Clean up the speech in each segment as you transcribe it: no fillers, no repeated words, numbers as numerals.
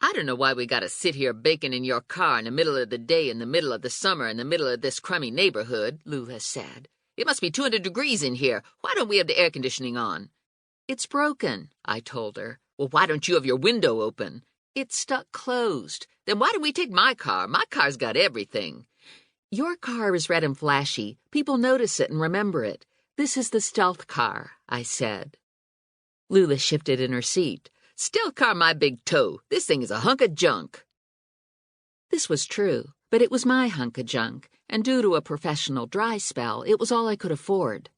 I don't know why we gotta sit here baking in your car in the middle of the day, in the middle of the summer, in the middle of this crummy neighborhood, Lula said. It must be 200 degrees in here. Why don't we have the air conditioning on? It's broken, I told her. Well, why don't you have your window open? It's stuck closed. Then why don't we take my car? My car's got everything. Your car is red and flashy. People notice it and remember it. This is the stealth car, I said. Lula shifted in her seat. Stealth car, my big toe. This thing is a hunk of junk. This was true, but it was my hunk of junk, and due to a professional dry spell, it was all I could afford.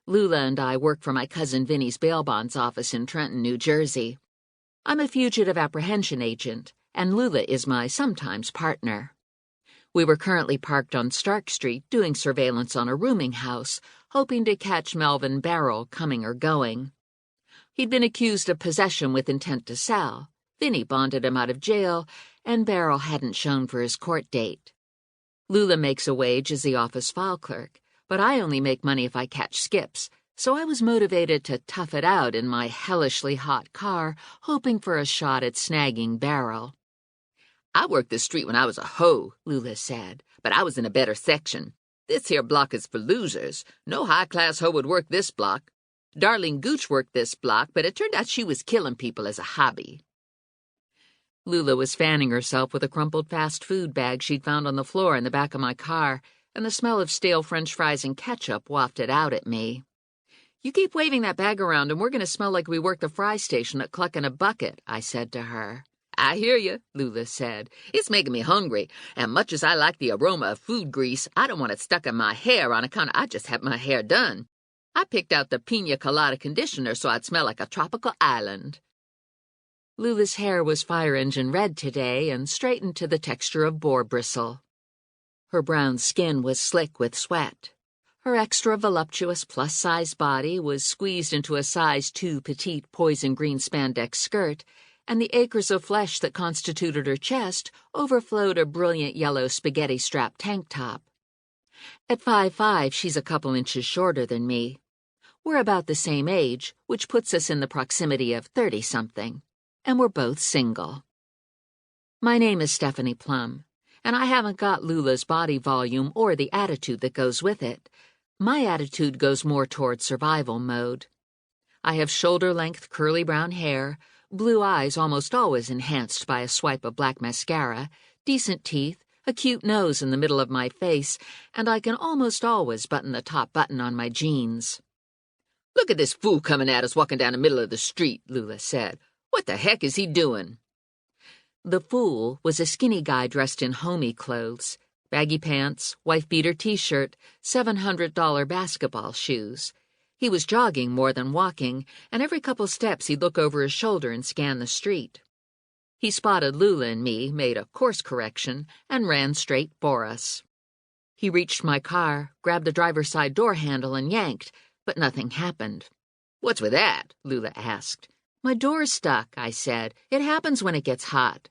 Lula and I work for my cousin Vinnie's bail bonds office in Trenton, New Jersey. I'm a fugitive apprehension agent, and Lula is my sometimes partner. We were currently parked on Stark Street doing surveillance on a rooming house, hoping to catch Melvin Barrel coming or going. He'd been accused of possession with intent to sell. Vinnie bonded him out of jail, and Barrel hadn't shown for his court date. Lula makes a wage as the office file clerk, but I only make money if I catch skips, so I was motivated to tough it out in my hellishly hot car, hoping for a shot at snagging Barrel. I worked this street when I was a hoe, Lula said, but I was in a better section. This here block is for losers. No high-class hoe would work this block. Darlene Gooch worked this block, but it turned out she was killing people as a hobby. Lula was fanning herself with a crumpled fast food bag she'd found on the floor in the back of my car, and the smell of stale French fries and ketchup wafted out at me. You keep waving that bag around and we're going to smell like we work the fry station at Cluck in a Bucket, I said to her. I hear you, Lula said. It's making me hungry, and much as I like the aroma of food grease, I don't want it stuck in my hair on account of I just had my hair done. I picked out the pina colada conditioner so I'd smell like a tropical island. Lula's hair was fire engine red today and straightened to the texture of boar bristle. Her brown skin was slick with sweat. Her extra voluptuous plus-size body was squeezed into a size 2 petite poison green spandex skirt, and the acres of flesh that constituted her chest overflowed a brilliant yellow spaghetti-strap tank top. At 5'5", she's a couple inches shorter than me. We're about the same age, which puts us in the proximity of 30-something, and we're both single. My name is Stephanie Plum, and I haven't got Lula's body volume or the attitude that goes with it. My attitude goes more toward survival mode. I have shoulder-length curly brown hair, blue eyes almost always enhanced by a swipe of black mascara, decent teeth, a cute nose in the middle of my face, and I can almost always button the top button on my jeans. Look at this fool coming at us walking down the middle of the street, Lula said. What the heck is he doing? The fool was a skinny guy dressed in homey clothes, baggy pants, wife-beater t-shirt, $700 basketball shoes. He was jogging more than walking, and every couple steps he'd look over his shoulder and scan the street. He spotted Lula and me, made a course correction, and ran straight for us. He reached my car, grabbed the driver's side door handle and yanked, but nothing happened. What's with that? Lula asked. My door's stuck, I said. It happens when it gets hot.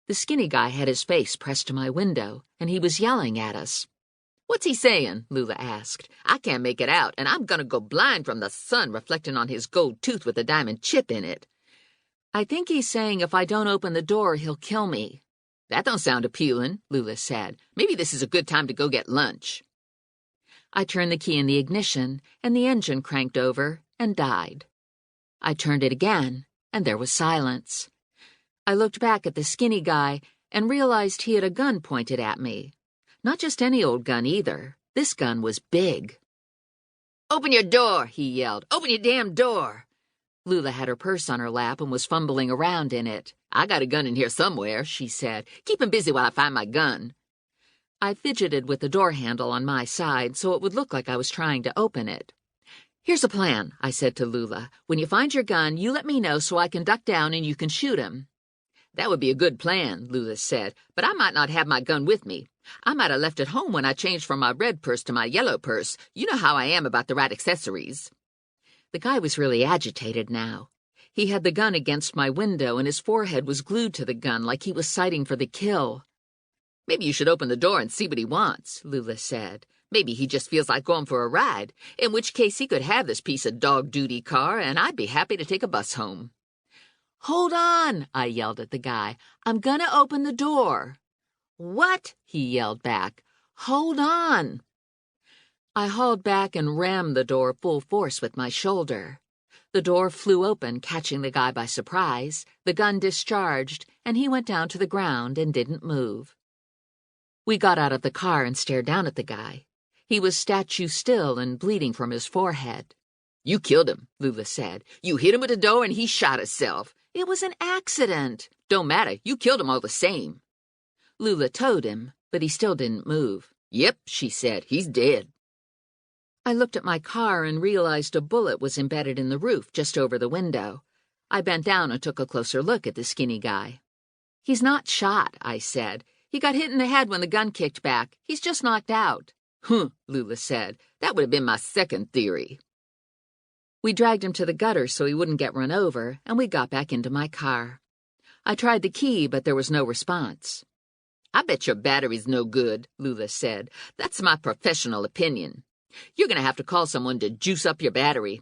The skinny guy had his face pressed to my window, and he was yelling at us. What's he saying? Lula asked. I can't make it out, and I'm gonna go blind from the sun reflecting on his gold tooth with a diamond chip in it. I think he's saying if I don't open the door, he'll kill me. That don't sound appealing, Lula said. Maybe this is a good time to go get lunch. I turned the key in the ignition, and the engine cranked over and died. I turned it again, and there was silence. I looked back at the skinny guy and realized he had a gun pointed at me. Not just any old gun either. This gun was big. Open your door, he yelled. Open your damn door. Lula had her purse on her lap and was fumbling around in it. I got a gun in here somewhere, she said. Keep him busy while I find my gun. I fidgeted with the door handle on my side so it would look like I was trying to open it. Here's a plan, I said to Lula. When you find your gun, you let me know so I can duck down and you can shoot him. That would be a good plan, Lula said, but I might not have my gun with me. I might have left it home when I changed from my red purse to my yellow purse. You know how I am about the right accessories. The guy was really agitated now. He had the gun against my window and his forehead was glued to the gun like he was sighting for the kill. Maybe you should open the door and see what he wants, Lula said. Maybe he just feels like going for a ride, in which case he could have this piece of dog duty car and I'd be happy to take a bus home. "Hold on," I yelled at the guy. "I'm gonna open the door." "What?" he yelled back. "Hold on." I hauled back and rammed the door full force with my shoulder. The door flew open, catching the guy by surprise. The gun discharged, and he went down to the ground and didn't move. We got out of the car and stared down at the guy. He was statue still and bleeding from his forehead. "You killed him," Lula said. "You hit him with the door and he shot himself." "It was an accident." "Don't matter. You killed him all the same." Lula towed him, but he still didn't move. "Yep," she said. "He's dead." I looked at my car and realized a bullet was embedded in the roof just over the window. I bent down and took a closer look at the skinny guy. "He's not shot," I said. "He got hit in the head when the gun kicked back. He's just knocked out." "Huh," Lula said. "That would have been my second theory." We dragged him to the gutter so he wouldn't get run over, and we got back into my car. I tried the key, but there was no response. "I bet your battery's no good," Lula said. "That's my professional opinion. You're going to have to call someone to juice up your battery.